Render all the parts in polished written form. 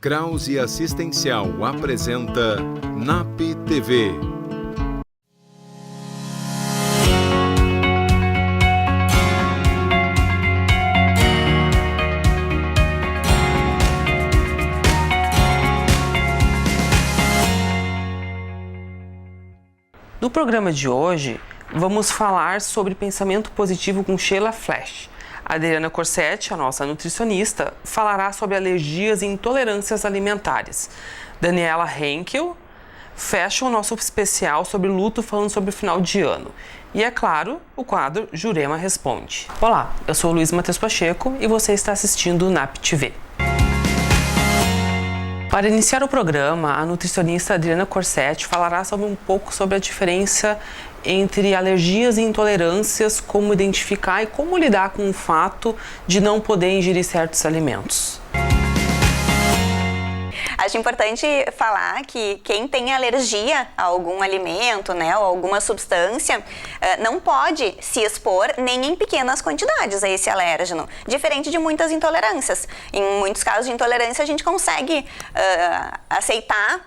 Krause Assistencial apresenta NAP TV. No programa de hoje, vamos falar sobre pensamento positivo com Sheila Flash. A Adriana Corsetti, a nossa nutricionista, falará sobre alergias e intolerâncias alimentares. Daniela Henkel fecha o nosso especial sobre luto falando sobre o final de ano. E, é claro, o quadro Jurema Responde. Olá, eu sou o Luiz Matheus Pacheco e você está assistindo o NAP TV. Para iniciar o programa, a nutricionista Adriana Corsetti falará um pouco sobre a diferença entre alergias e intolerâncias, como identificar e como lidar com o fato de não poder ingerir certos alimentos. Acho importante falar que quem tem alergia a algum alimento, né, ou alguma substância, não pode se expor nem em pequenas quantidades a esse alérgeno, diferente de muitas intolerâncias. Em muitos casos de intolerância, a gente consegue aceitar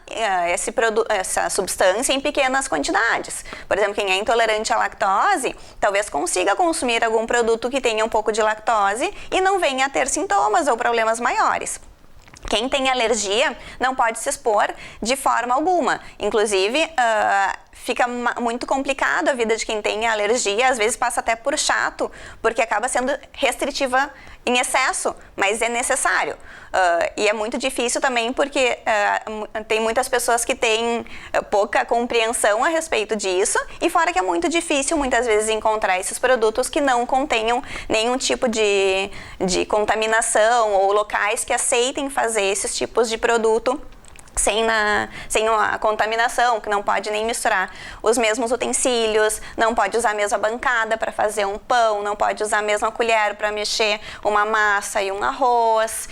essa substância em pequenas quantidades. Por exemplo, quem é intolerante à lactose, talvez consiga consumir algum produto que tenha um pouco de lactose e não venha a ter sintomas ou problemas maiores. Quem tem alergia não pode se expor de forma alguma. Inclusive, fica muito complicado a vida de quem tem alergia, às vezes passa até por chato, porque acaba sendo restritiva em excesso, mas é necessário. E é muito difícil também porque tem muitas pessoas que têm pouca compreensão a respeito disso, e fora que é muito difícil muitas vezes encontrar esses produtos que não contenham nenhum tipo de contaminação ou locais que aceitem fazer esses tipos de produto sem uma contaminação, que não pode nem misturar os mesmos utensílios, não pode usar a mesma bancada para fazer um pão, não pode usar a mesma colher para mexer uma massa e um arroz.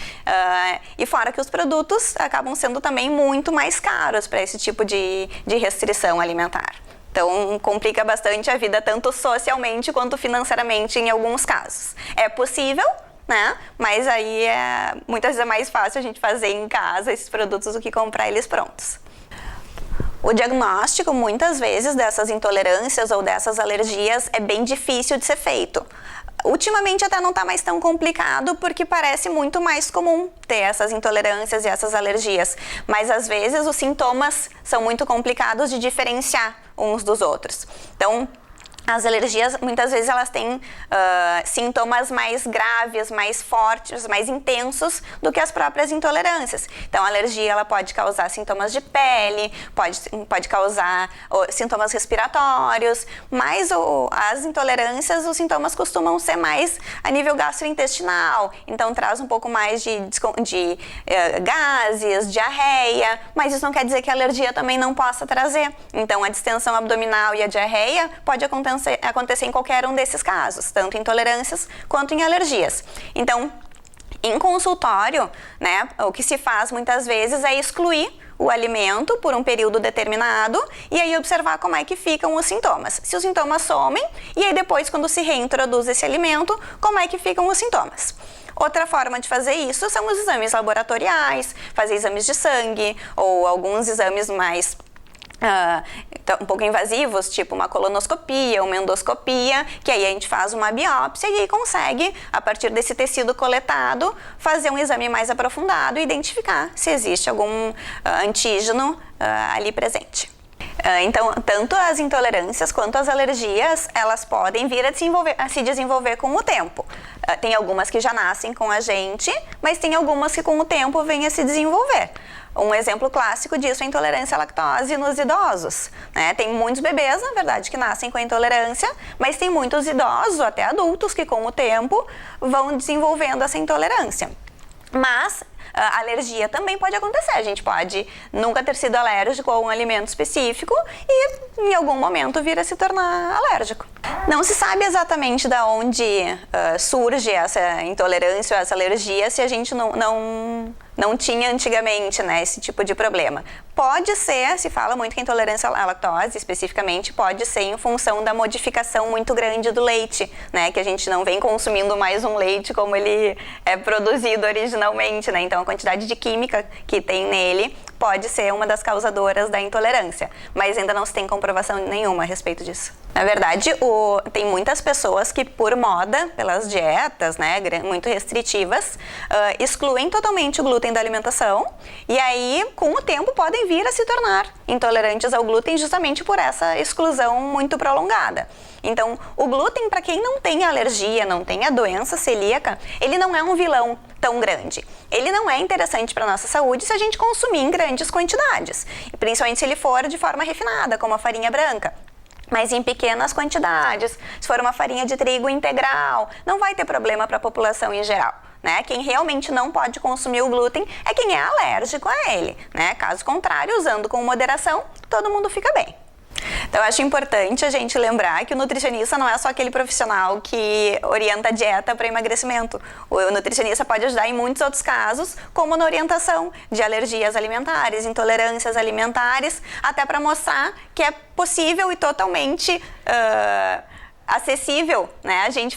E fora que os produtos acabam sendo também muito mais caros para esse tipo de restrição alimentar. Então, complica bastante a vida, tanto socialmente quanto financeiramente em alguns casos. É possível, né? Mas aí muitas vezes é mais fácil a gente fazer em casa esses produtos do que comprar eles prontos. O diagnóstico, muitas vezes, dessas intolerâncias ou dessas alergias é bem difícil de ser feito. Ultimamente até não está mais tão complicado, porque parece muito mais comum ter essas intolerâncias e essas alergias. Mas às vezes os sintomas são muito complicados de diferenciar uns dos outros. Então, as alergias, muitas vezes, elas têm sintomas mais graves, mais fortes, mais intensos do que as próprias intolerâncias. Então, a alergia ela pode causar sintomas de pele, pode causar sintomas respiratórios, mas as intolerâncias, os sintomas costumam ser mais a nível gastrointestinal. Então, traz um pouco mais de gases, diarreia, mas isso não quer dizer que a alergia também não possa trazer. Então, a distensão abdominal e a diarreia pode acontecer em qualquer um desses casos, tanto em intolerâncias quanto em alergias. Então, em consultório, né, o que se faz muitas vezes é excluir o alimento por um período determinado e aí observar como é que ficam os sintomas. Se os sintomas somem, e aí depois, quando se reintroduz esse alimento, como é que ficam os sintomas. Outra forma de fazer isso são os exames laboratoriais, fazer exames de sangue ou alguns exames mais um pouco invasivos, tipo uma colonoscopia, uma endoscopia, que aí a gente faz uma biópsia e aí consegue, a partir desse tecido coletado, fazer um exame mais aprofundado e identificar se existe algum antígeno ali presente. Então, tanto as intolerâncias quanto as alergias, elas podem vir a se desenvolver com o tempo. Tem algumas que já nascem com a gente, mas tem algumas que com o tempo vêm a se desenvolver. Um exemplo clássico disso é a intolerância à lactose nos idosos, né? Tem muitos bebês, na verdade, que nascem com a intolerância, mas tem muitos idosos, até adultos, que com o tempo vão desenvolvendo essa intolerância. Mas a alergia também pode acontecer. A gente pode nunca ter sido alérgico a um alimento específico e em algum momento vir a se tornar alérgico. Não se sabe exatamente de onde surge essa intolerância ou essa alergia se a gente não não tinha antigamente, né, esse tipo de problema. Pode ser, se fala muito que a intolerância à lactose, especificamente, pode ser em função da modificação muito grande do leite, né, que a gente não vem consumindo mais um leite como ele é produzido originalmente, né, então a quantidade de química que tem nele pode ser uma das causadoras da intolerância, mas ainda não se tem comprovação nenhuma a respeito disso. Na verdade, tem muitas pessoas que, por moda, pelas dietas, né, muito restritivas, excluem totalmente o glúten da alimentação e aí, com o tempo, podem vir a se tornar intolerantes ao glúten justamente por essa exclusão muito prolongada. Então, o glúten, para quem não tem alergia, não tem a doença celíaca, ele não é um vilão tão grande. Ele não é interessante para a nossa saúde se a gente consumir em grandes quantidades, principalmente se ele for de forma refinada, como a farinha branca. Mas em pequenas quantidades, se for uma farinha de trigo integral, não vai ter problema para a população em geral. Né? Quem realmente não pode consumir o glúten é quem é alérgico a ele. Né? Caso contrário, usando com moderação, todo mundo fica bem. Então, eu acho importante a gente lembrar que o nutricionista não é só aquele profissional que orienta a dieta para emagrecimento. O nutricionista pode ajudar em muitos outros casos, como na orientação de alergias alimentares, intolerâncias alimentares, até para mostrar que é possível e totalmente acessível, né, a gente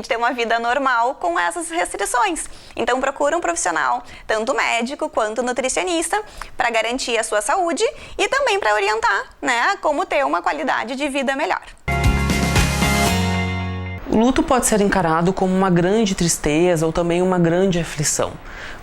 ter uma vida normal com essas restrições. Então procura um profissional, tanto médico quanto nutricionista, para garantir a sua saúde e também para orientar, né, como ter uma qualidade de vida melhor. O luto pode ser encarado como uma grande tristeza ou também uma grande aflição.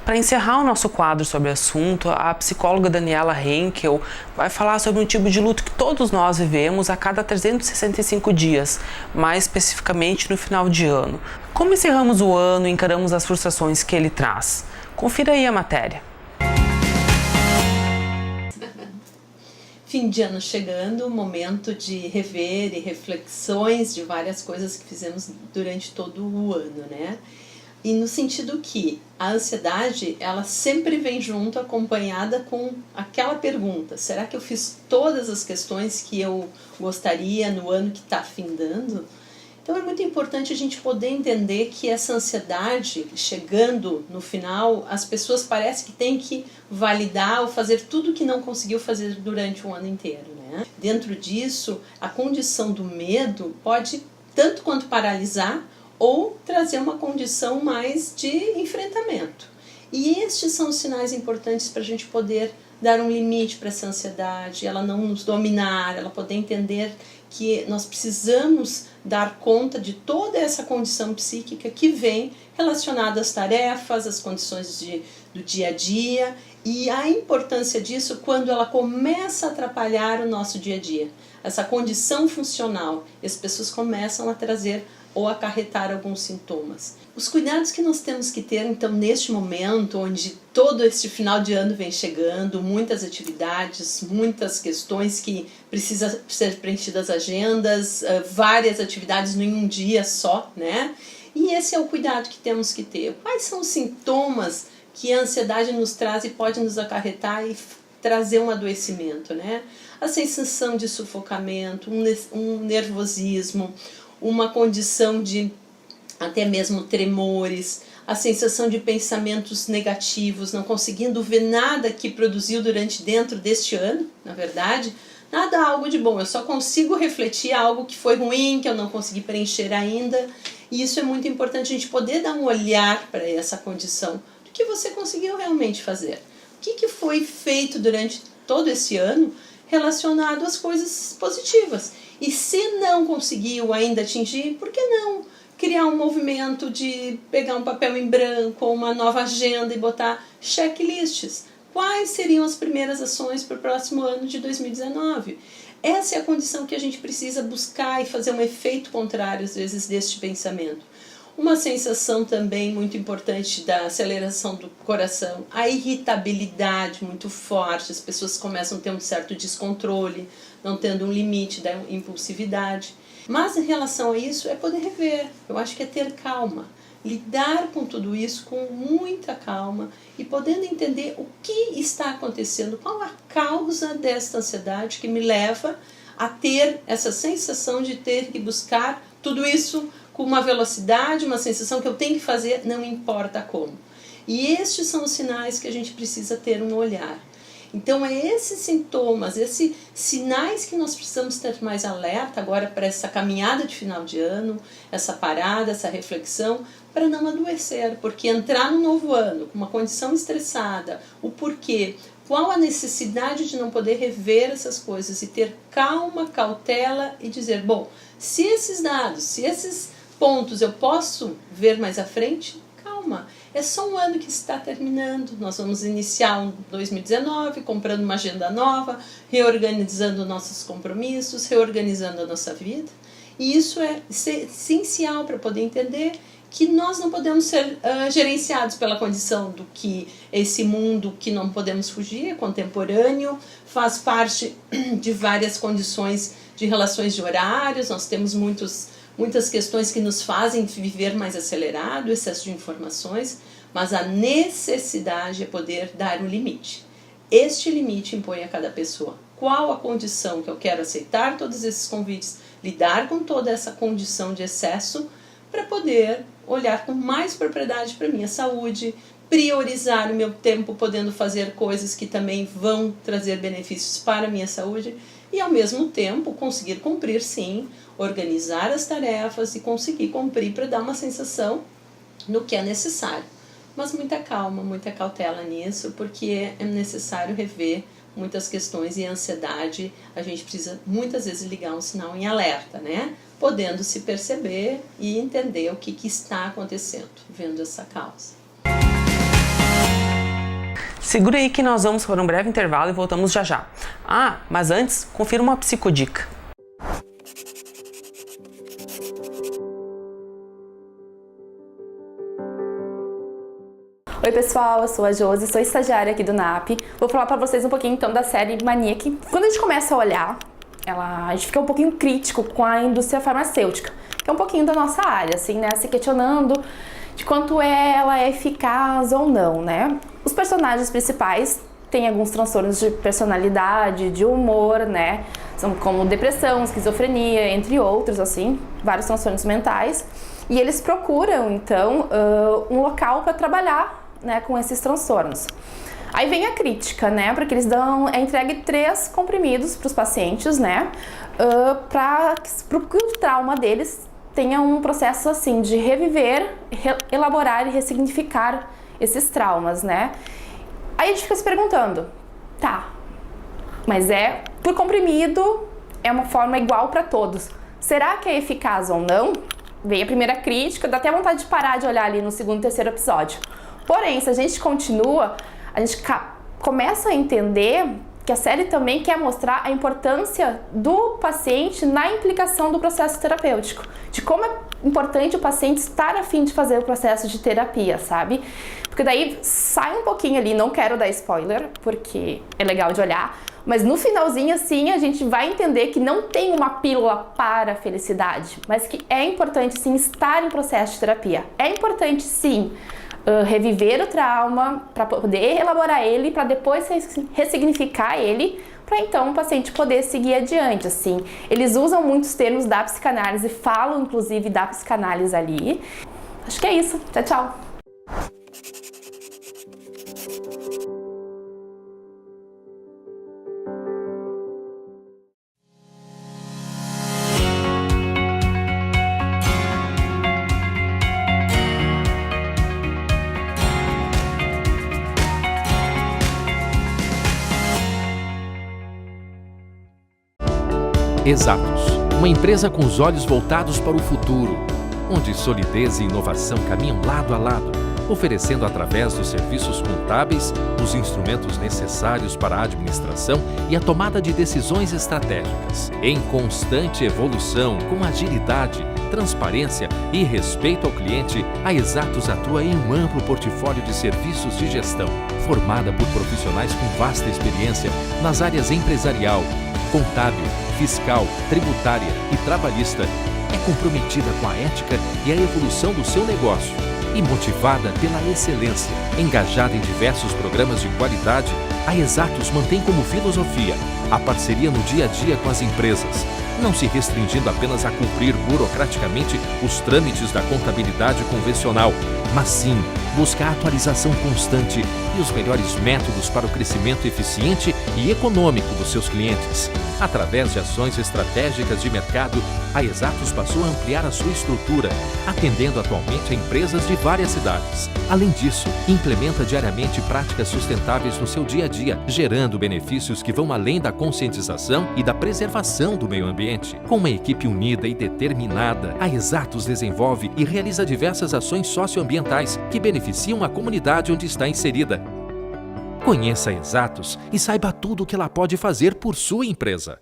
Para encerrar o nosso quadro sobre o assunto, a psicóloga Daniela Henkel vai falar sobre um tipo de luto que todos nós vivemos a cada 365 dias, mais especificamente no final de ano. Como encerramos o ano e encaramos as frustrações que ele traz? Confira aí a matéria. Fim de ano chegando, momento de rever e reflexões de várias coisas que fizemos durante todo o ano, né? E no sentido que a ansiedade, ela sempre vem junto, acompanhada com aquela pergunta: será que eu fiz todas as questões que eu gostaria no ano que está findando? Então é muito importante a gente poder entender que essa ansiedade, chegando no final, as pessoas parecem que têm que validar ou fazer tudo que não conseguiu fazer durante o ano inteiro, né? Dentro disso, a condição do medo pode tanto quanto paralisar ou trazer uma condição mais de enfrentamento. E estes são os sinais importantes para a gente poder dar um limite para essa ansiedade, ela não nos dominar, ela poder entender que nós precisamos dar conta de toda essa condição psíquica que vem relacionada às tarefas, às condições do dia a dia e a importância disso quando ela começa a atrapalhar o nosso dia a dia. Essa condição funcional, as pessoas começam a trazer ou acarretar alguns sintomas. Os cuidados que nós temos que ter, então, neste momento, onde todo este final de ano vem chegando, muitas atividades, muitas questões que precisam ser preenchidas agendas, várias atividades em um dia só, né? E esse é o cuidado que temos que ter. Quais são os sintomas que a ansiedade nos traz e pode nos acarretar e trazer um adoecimento, né? A sensação de sufocamento, um nervosismo, uma condição de até mesmo tremores, a sensação de pensamentos negativos, não conseguindo ver nada que produziu dentro deste ano, na verdade, nada algo de bom, eu só consigo refletir algo que foi ruim, que eu não consegui preencher ainda, e isso é muito importante a gente poder dar um olhar para essa condição, do que você conseguiu realmente fazer, o que foi feito durante todo esse ano relacionado às coisas positivas. E se não conseguiu ainda atingir, por que não criar um movimento de pegar um papel em branco ou uma nova agenda e botar checklists? Quais seriam as primeiras ações para o próximo ano de 2019? Essa é a condição que a gente precisa buscar e fazer um efeito contrário, às vezes, deste pensamento. Uma sensação também muito importante da aceleração do coração, a irritabilidade muito forte, as pessoas começam a ter um certo descontrole, não tendo um limite da impulsividade. Mas em relação a isso é poder rever, eu acho que é ter calma, lidar com tudo isso com muita calma e podendo entender o que está acontecendo, qual a causa desta ansiedade que me leva a ter essa sensação de ter que buscar tudo isso com uma velocidade, uma sensação que eu tenho que fazer, não importa como. E estes são os sinais que a gente precisa ter um olhar. Então, é esses sintomas, esses sinais que nós precisamos ter mais alerta agora para essa caminhada de final de ano, essa parada, essa reflexão, para não adoecer, porque entrar no novo ano com uma condição estressada, o porquê, qual a necessidade de não poder rever essas coisas e ter calma, cautela e dizer, bom, se esses dados, se esses pontos eu posso ver mais à frente, calma, é só um ano que está terminando, nós vamos iniciar um 2019 comprando uma agenda nova, reorganizando nossos compromissos, reorganizando a nossa vida, e isso é essencial para poder entender que nós não podemos ser gerenciados pela condição do que esse mundo que não podemos fugir, é contemporâneo, faz parte de várias condições de relações de horários, nós temos muitas questões que nos fazem viver mais acelerado, excesso de informações, mas a necessidade é poder dar um limite. Este limite impõe a cada pessoa. Qual a condição que eu quero aceitar todos esses convites, lidar com toda essa condição de excesso, para poder olhar com mais propriedade para a minha saúde, priorizar o meu tempo podendo fazer coisas que também vão trazer benefícios para a minha saúde e, ao mesmo tempo, conseguir cumprir, sim, organizar as tarefas e conseguir cumprir para dar uma sensação no que é necessário. Mas muita calma, muita cautela nisso, porque é necessário rever muitas questões e a ansiedade, a gente precisa muitas vezes ligar um sinal em alerta, né? Podendo se perceber e entender o que está acontecendo, vendo essa causa. Segura aí que nós vamos para um breve intervalo e voltamos já já. Mas antes, confira uma psicodica. Oi pessoal, eu sou a Josi, sou estagiária aqui do NAP. Vou falar pra vocês um pouquinho então da série Maniac. Quando a gente começa a olhar, a gente fica um pouquinho crítico com a indústria farmacêutica, que é um pouquinho da nossa área, assim, né? Se questionando de quanto ela é eficaz ou não, né? Os personagens principais têm alguns transtornos de personalidade, de humor, né? São como depressão, esquizofrenia, entre outros, assim, vários transtornos mentais. E eles procuram, então, um local para trabalhar, né, com esses transtornos. Aí vem a crítica, né, porque eles entregue 3 comprimidos para os pacientes, né, para que o trauma deles tenha um processo assim de reviver, elaborar e ressignificar esses traumas, né. Aí a gente fica se perguntando, tá, mas por comprimido é uma forma igual para todos. Será que é eficaz ou não? Vem a primeira crítica, dá até vontade de parar de olhar ali no 2º e 3º episódio. Porém, se a gente continua, a gente começa a entender que a série também quer mostrar a importância do paciente na implicação do processo terapêutico, de como é importante o paciente estar a fim de fazer o processo de terapia, sabe? Porque daí sai um pouquinho ali, não quero dar spoiler, porque é legal de olhar, mas no finalzinho, assim, a gente vai entender que não tem uma pílula para a felicidade, mas que é importante, sim, estar em processo de terapia. É importante, sim, reviver o trauma, para poder elaborar ele, para depois ressignificar ele, para então o paciente poder seguir adiante, assim. Eles usam muitos termos da psicanálise, falam, inclusive, da psicanálise ali. Acho que é isso. Tchau, tchau. Exatos, uma empresa com os olhos voltados para o futuro, onde solidez e inovação caminham lado a lado, oferecendo através dos serviços contábeis os instrumentos necessários para a administração e a tomada de decisões estratégicas. Em constante evolução, com agilidade, transparência e respeito ao cliente, a Exatos atua em um amplo portfólio de serviços de gestão, formada por profissionais com vasta experiência nas áreas empresarial, contábil, fiscal, tributária e trabalhista. É comprometida com a ética e a evolução do seu negócio e motivada pela excelência. Engajada em diversos programas de qualidade, a Exatos mantém como filosofia a parceria no dia a dia com as empresas, não se restringindo apenas a cumprir burocraticamente os trâmites da contabilidade convencional, mas sim buscar a atualização constante e os melhores métodos para o crescimento eficiente e econômico dos seus clientes. Através de ações estratégicas de mercado, a Exatos passou a ampliar a sua estrutura, atendendo atualmente a empresas de várias cidades. Além disso, implementa diariamente práticas sustentáveis no seu dia a dia, gerando benefícios que vão além da conscientização e da preservação do meio ambiente. Com uma equipe unida e determinada, a Exatos desenvolve e realiza diversas ações socioambientais que beneficiam a comunidade onde está inserida. Conheça a Exatos e saiba tudo o que ela pode fazer por sua empresa.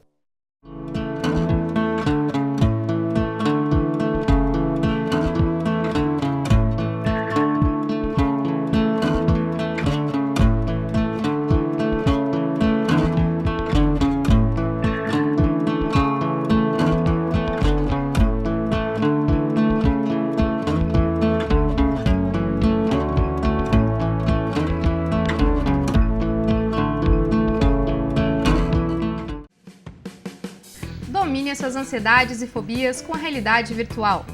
Domine suas ansiedades e fobias com a realidade virtual.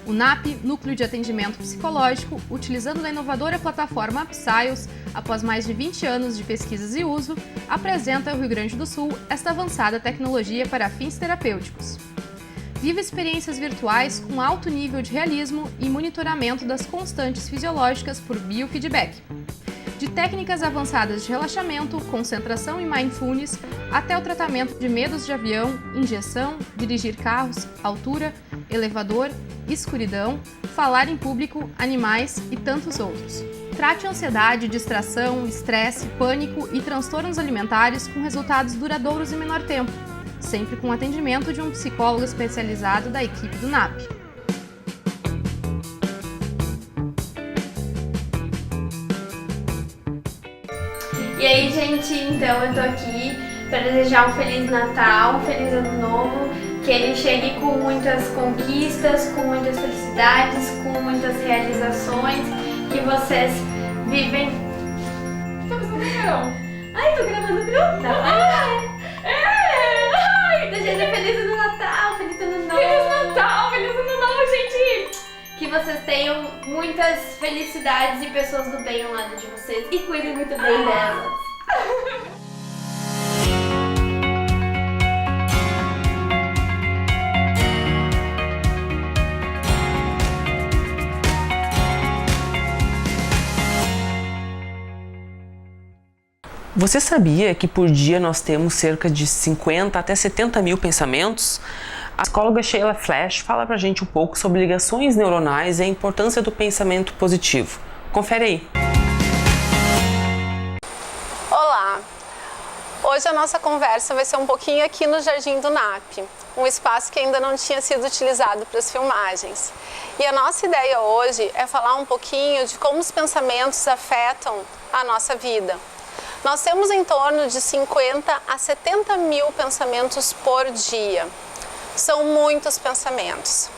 O NAP, Núcleo de Atendimento Psicológico, utilizando a inovadora plataforma Psyos, após mais de 20 anos de pesquisas e uso, apresenta ao Rio Grande do Sul esta avançada tecnologia para fins terapêuticos. Viva experiências virtuais com alto nível de realismo e monitoramento das constantes fisiológicas por biofeedback. De técnicas avançadas de relaxamento, concentração e mindfulness, até o tratamento de medos de avião, injeção, dirigir carros, altura, elevador, escuridão, falar em público, animais e tantos outros. Trate ansiedade, distração, estresse, pânico e transtornos alimentares com resultados duradouros em menor tempo, sempre com atendimento de um psicólogo especializado da equipe do NAP. E aí, gente, então eu tô aqui para desejar um Feliz Natal, um Feliz Ano Novo, que ele chegue com muitas conquistas, com muitas felicidades, com muitas realizações, que vocês vivem... Tô gravando, ai, tô gravando viu? Ai, deseja Feliz Ano Natal, Feliz Ano Novo. Feliz Natal, Feliz Ano Novo, gente! Que vocês tenham muitas felicidades e pessoas do bem ao lado de vocês e cuidem muito bem delas. Você sabia que por dia nós temos cerca de 50 até 70 mil pensamentos? A psicóloga Sheila Flash fala pra gente um pouco sobre ligações neuronais e a importância do pensamento positivo. Confere aí. Olá! Hoje a nossa conversa vai ser um pouquinho aqui no Jardim do NAP, um espaço que ainda não tinha sido utilizado para as filmagens. E a nossa ideia hoje é falar um pouquinho de como os pensamentos afetam a nossa vida. Nós temos em torno de 50 a 70 mil pensamentos por dia. São muitos pensamentos.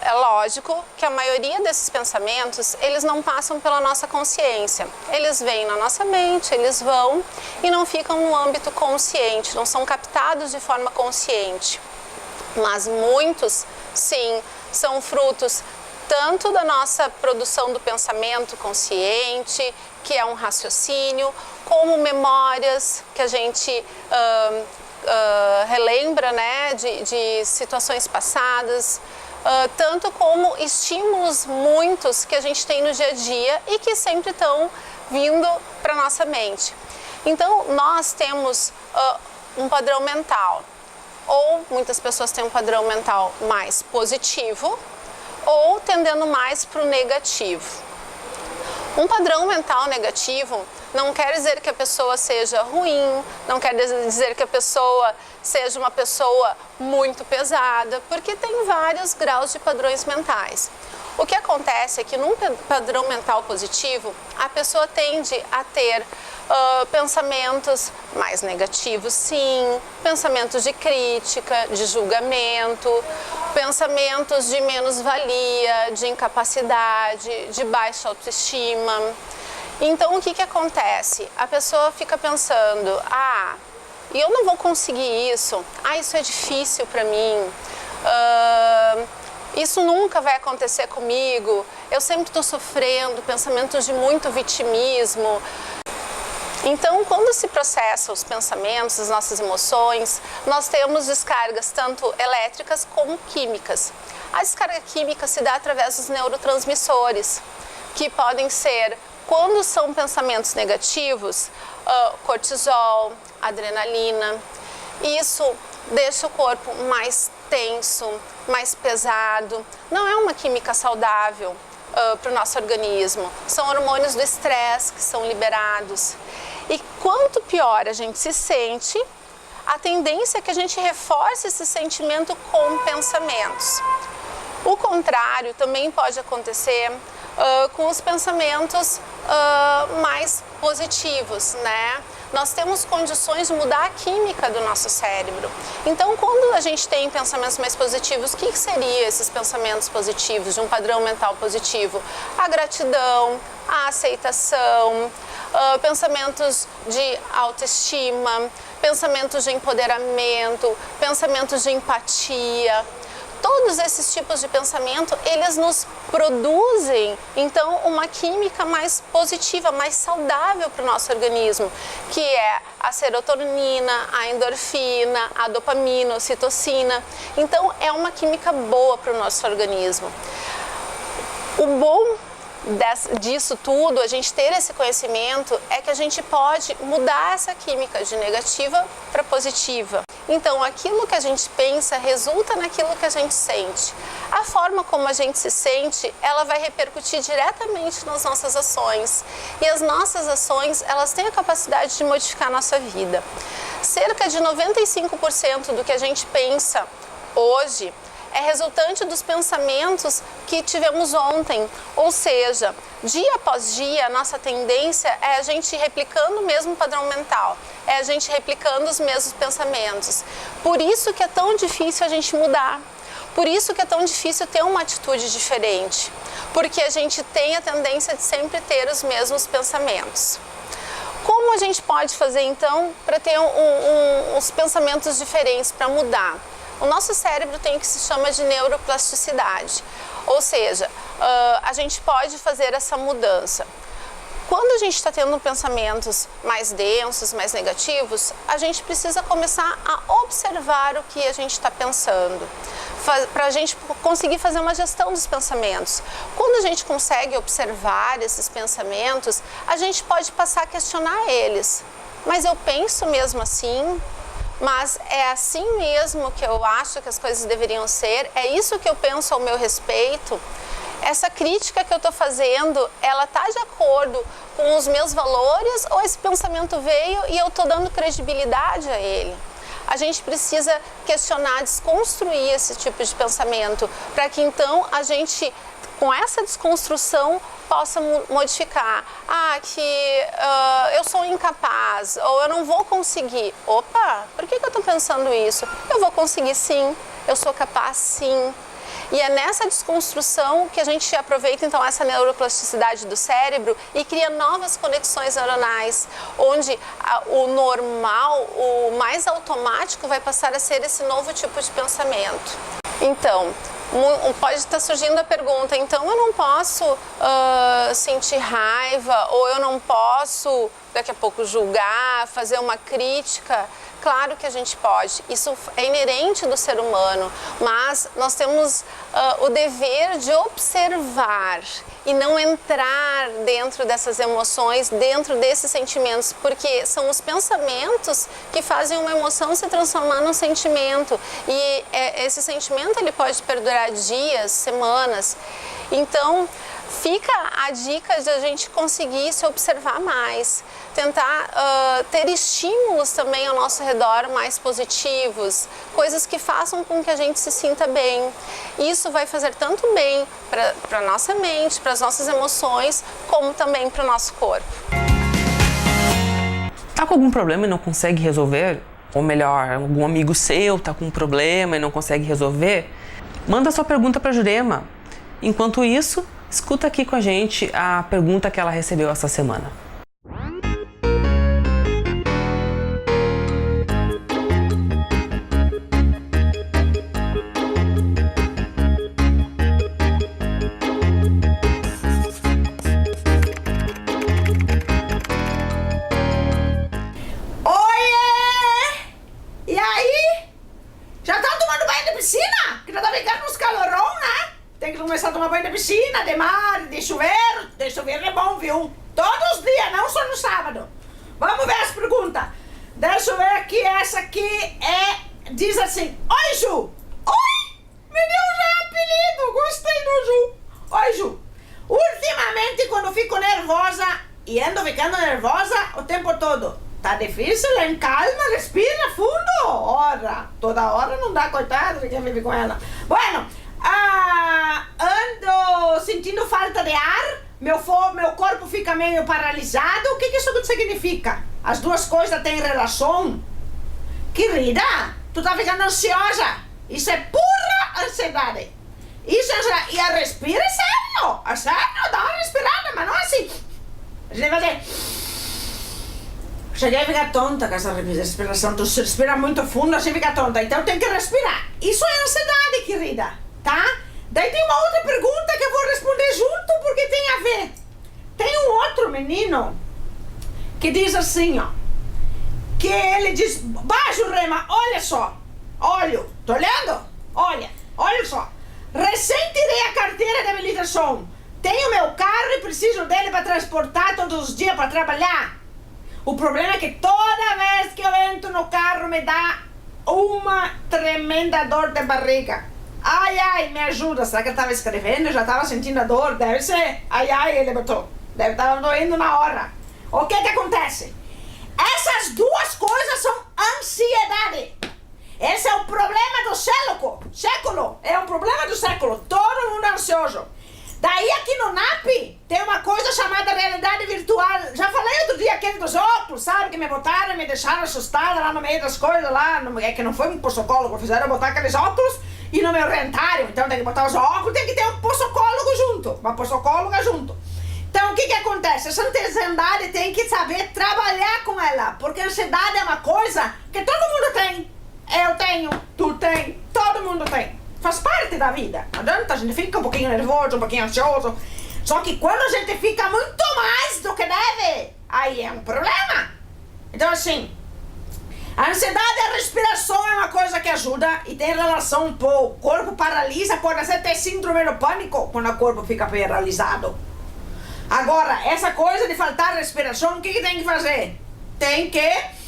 É lógico que a maioria desses pensamentos, eles não passam pela nossa consciência. Eles vêm na nossa mente, eles vão e não ficam no âmbito consciente, não são captados de forma consciente. Mas muitos, sim, são frutos tanto da nossa produção do pensamento consciente, que é um raciocínio, como memórias que a gente relembra, né, de situações passadas, tanto como estímulos muitos que a gente tem no dia a dia e que sempre estão vindo para a nossa mente. Então, nós temos um padrão mental, ou muitas pessoas têm um padrão mental mais positivo, ou tendendo mais para o negativo. Um padrão mental negativo não quer dizer que a pessoa seja ruim, não quer dizer que a pessoa seja uma pessoa muito pesada, porque tem vários graus de padrões mentais. O que acontece é que num padrão mental positivo, a pessoa tende a ter pensamentos mais negativos, sim, pensamentos de crítica, de julgamento, pensamentos de menos-valia, de incapacidade, de baixa autoestima. Então, o que acontece? A pessoa fica pensando, e eu não vou conseguir isso. Isso é difícil para mim. Isso nunca vai acontecer comigo. Eu sempre estou sofrendo, pensamentos de muito vitimismo. Então, quando se processa os pensamentos, as nossas emoções, nós temos descargas tanto elétricas como químicas. A descarga química se dá através dos neurotransmissores, que podem ser, quando são pensamentos negativos, cortisol, adrenalina. Isso deixa o corpo mais tenso, mais pesado. Não é uma química saudável para o nosso organismo. São hormônios do estresse que são liberados. E quanto pior a gente se sente, a tendência é que a gente reforce esse sentimento com pensamentos. O contrário também pode acontecer com os pensamentos mais positivos, né? Nós temos condições de mudar a química do nosso cérebro. Então, quando a gente tem pensamentos mais positivos, o que seriam esses pensamentos positivos, de um padrão mental positivo? A gratidão, a aceitação, pensamentos de autoestima, pensamentos de empoderamento, pensamentos de empatia. Todos esses tipos de pensamento, eles nos produzem, então, uma química mais positiva, mais saudável para o nosso organismo, que é a serotonina, a endorfina, a dopamina, a ocitocina. Então, é uma química boa para o nosso organismo. O bom disso tudo, a gente ter esse conhecimento, é que a gente pode mudar essa química de negativa para positiva. Então, aquilo que a gente pensa resulta naquilo que a gente sente. A forma como a gente se sente, ela vai repercutir diretamente nas nossas ações. E as nossas ações, elas têm a capacidade de modificar a nossa vida. Cerca de 95% do que a gente pensa hoje é resultante dos pensamentos que tivemos ontem, ou seja, dia após dia, a nossa tendência é a gente replicando o mesmo padrão mental, é a gente replicando os mesmos pensamentos. Por isso que é tão difícil a gente mudar, por isso que é tão difícil ter uma atitude diferente, porque a gente tem a tendência de sempre ter os mesmos pensamentos. Como a gente pode fazer então para ter uns pensamentos diferentes, para mudar? O nosso cérebro tem o que se chama de neuroplasticidade, ou seja, a gente pode fazer essa mudança. Quando a gente está tendo pensamentos mais densos, mais negativos, a gente precisa começar a observar o que a gente está pensando, para a gente conseguir fazer uma gestão dos pensamentos. Quando a gente consegue observar esses pensamentos, a gente pode passar a questionar eles. Mas eu penso mesmo assim? Mas é assim mesmo que eu acho que as coisas deveriam ser? É isso que eu penso ao meu respeito? Essa crítica que eu estou fazendo, ela está de acordo com os meus valores ou esse pensamento veio e eu estou dando credibilidade a ele? A gente precisa questionar, desconstruir esse tipo de pensamento para que então a gente, com essa desconstrução, possa modificar. Eu sou incapaz, ou eu não vou conseguir. Opa, por que eu estou pensando isso? Eu vou conseguir sim, eu sou capaz sim. E é nessa desconstrução que a gente aproveita então essa neuroplasticidade do cérebro e cria novas conexões neuronais, onde o normal, o mais automático vai passar a ser esse novo tipo de pensamento. Então, pode estar surgindo a pergunta, então eu não posso sentir raiva ou eu não posso daqui a pouco julgar, fazer uma crítica? Claro que a gente pode, isso é inerente do ser humano, mas nós temos o dever de observar e não entrar dentro dessas emoções, dentro desses sentimentos, porque são os pensamentos que fazem uma emoção se transformar num sentimento e esse sentimento ele pode perdurar dias, semanas. Então, fica a dica de a gente conseguir se observar mais, tentar ter estímulos também ao nosso redor mais positivos, coisas que façam com que a gente se sinta bem. Isso vai fazer tanto bem para a nossa mente, para as nossas emoções, como também para o nosso corpo. Tá com algum problema e não consegue resolver? Ou melhor, algum amigo seu tá com um problema e não consegue resolver? Manda sua pergunta para a Jurema. Enquanto isso, escuta aqui com a gente a pergunta que ela recebeu essa semana. piscina, que já tá ficando uns calorão, né? Tem que começar a tomar banho de piscina, de mar, de chuveiro. De chuveiro é bom, viu? Todos os dias, não só no sábado. Vamos ver as perguntas. Deixa eu ver aqui, essa aqui diz assim, oi, Ju. Oi, me deu já apelido, gostei do Ju. Oi, Ju. Ultimamente, quando fico nervosa, e ando ficando nervosa o tempo todo, tá difícil, hein? Calma, respira fundo. Ora, toda hora não dá, coitada, quem vive com ela. Bueno, ando sentindo falta de ar, meu corpo fica meio paralisado. O que isso significa? As duas coisas têm relação? Querida, tu tá ficando ansiosa. Isso é pura ansiedade. Isso é ansiedade. E a respira é sério. É sério, dá uma respirada, mas não é assim. A gente vai fazer... Cheguei a ficar tonta com essa respiração. Tu respira muito fundo, assim fica tonta. Então tem que respirar. Isso é ansiedade, querida. Tá? Daí tem uma outra pergunta que eu vou responder junto porque tem a ver. Tem um outro menino que diz assim, ó. Que ele diz, baixo Rema, olha só. Olho, tô olhando? Olha só. Recém tirei a carteira de habilitação. Tenho meu carro e preciso dele para transportar todos os dias para trabalhar. O problema é que toda vez que eu entro no carro me dá uma tremenda dor de barriga. Ai, me ajuda. Será que ele estava escrevendo? Eu já estava sentindo a dor. Deve ser. Ai, ele botou. Deve estar doendo na hora. O que acontece? Essas duas coisas são ansiedade. Esse é o problema do século. É um problema do século. Todo mundo é ansioso. Daí aqui no NAP tem uma coisa chamada realidade virtual. Já falei outro dia aquele dos óculos, sabe? Que me botaram e me deixaram assustada lá no meio das coisas lá. É que não foi um psicólogo, fizeram botar aqueles óculos e no meu rentário. Então tem que botar os óculos, tem que ter um psicólogo junto, uma psicóloga junto. Então o que acontece? Essa ansiedade tem que saber trabalhar com ela. Porque a ansiedade é uma coisa que todo mundo tem. Eu tenho, tu tem, todo mundo tem. Faz parte da vida. Não adianta, a gente fica um pouquinho nervoso, um pouquinho ansioso. Só que quando a gente fica muito mais do que deve, aí é um problema. Então assim, a ansiedade e a respiração é uma coisa que ajuda e tem relação com o corpo paralisa, pode até ter síndrome do pânico quando o corpo fica paralisado. Agora, essa coisa de faltar respiração, o que tem que fazer? Tem que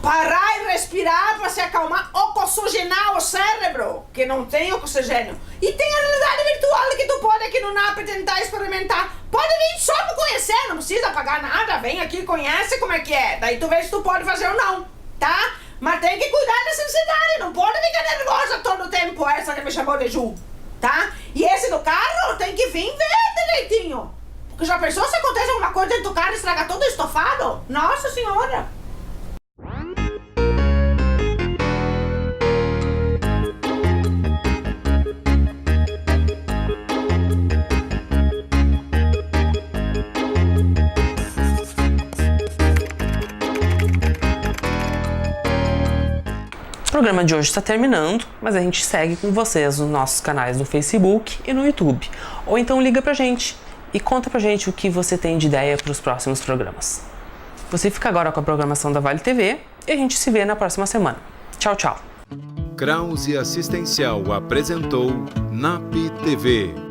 parar e respirar para se acalmar, oxigenar o cérebro, que não tem oxigênio. E tem a realidade virtual que tu pode aqui no NAP tentar experimentar. Pode vir só para conhecer, não precisa pagar nada, vem aqui, conhece como é que é. Daí tu vê se tu pode fazer ou não, tá? Mas tem que cuidar dessa ansiedade, não pode ficar nervosa todo o tempo, essa que me chamou de Ju, tá? E esse do carro tem que vir ver direitinho. Porque já pensou se acontece alguma coisa dentro do carro e estraga todo o estofado? Nossa Senhora! O programa de hoje está terminando, mas a gente segue com vocês nos nossos canais no Facebook e no YouTube. Ou então liga pra gente e conta pra gente o que você tem de ideia para os próximos programas. Você fica agora com a programação da Vale TV e a gente se vê na próxima semana. Tchau, tchau. Krause Assistencial apresentou NAP TV.